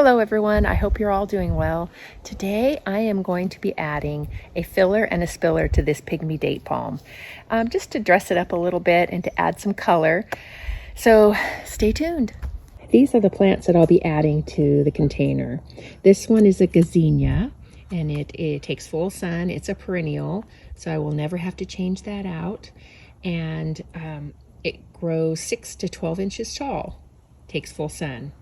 Hello everyone, I hope you're all doing well. Today I am going to be adding a filler and a spiller to this pygmy date palm, just to dress it up a little bit and to add some color. So stay tuned. These are the plants that I'll be adding to the container. This one is a gazania and it takes full sun. It's a perennial, so I will never have to change that out. And it grows 6 to 12 inches tall, takes full sun.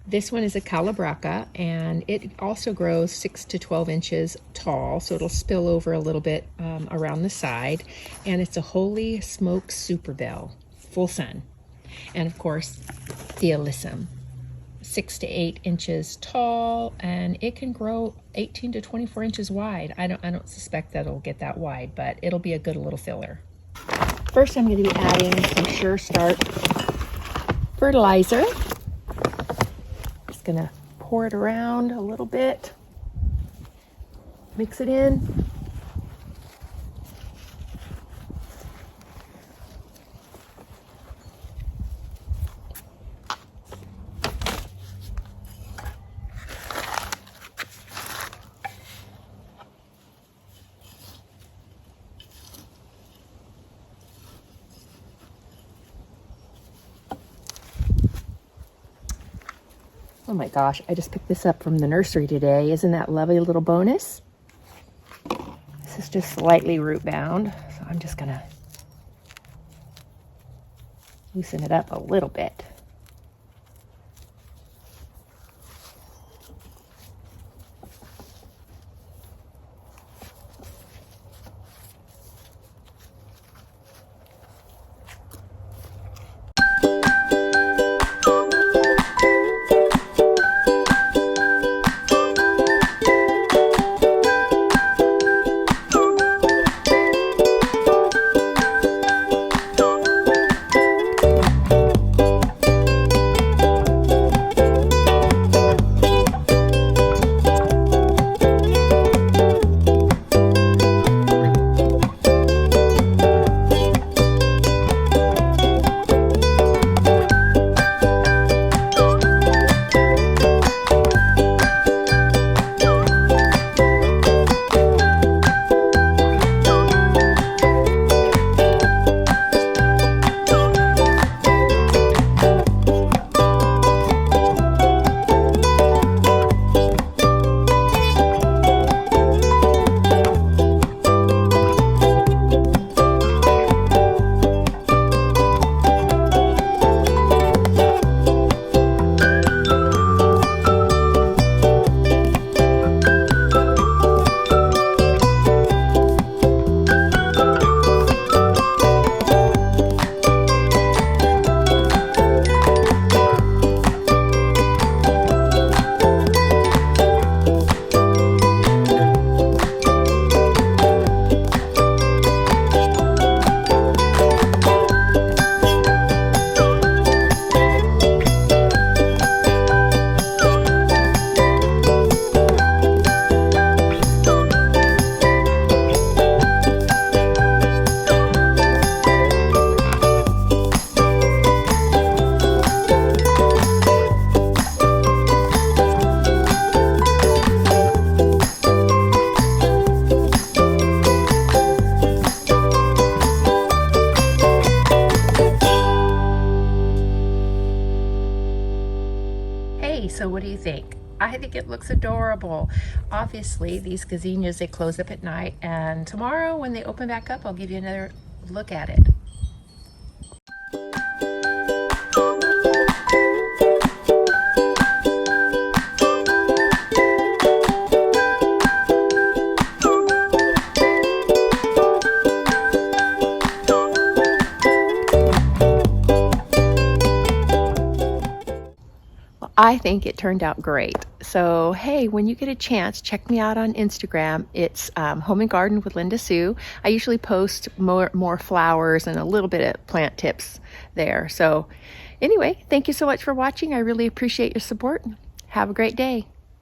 This one is a calabraca, and it also grows 6 to 12 inches tall, so it'll spill over a little bit around the side. And it's a holy smoke superbell, full sun. And of course, the alyssum, 6 to 8 inches tall, and it can grow 18 to 24 inches wide. I don't suspect that it'll get that wide, but it'll be a good little filler. First, I'm going to be adding some Sure Start fertilizer. Gonna pour it around a little bit, mix it in. Oh my gosh, I just picked this up from the nursery today. Isn't that lovely little bonus? This is just slightly root bound, so I'm just gonna loosen it up a little bit. So what do you think? I think it looks adorable. Obviously, these gazanias, they close up at night, and tomorrow when they open back up, I'll give you another look at it. I think it turned out great. So, hey, when you get a chance, check me out on Instagram. It's Home and Garden with Linda Sue. I usually post more flowers and a little bit of plant tips there. So anyway, thank you so much for watching. I really appreciate your support. Have a great day.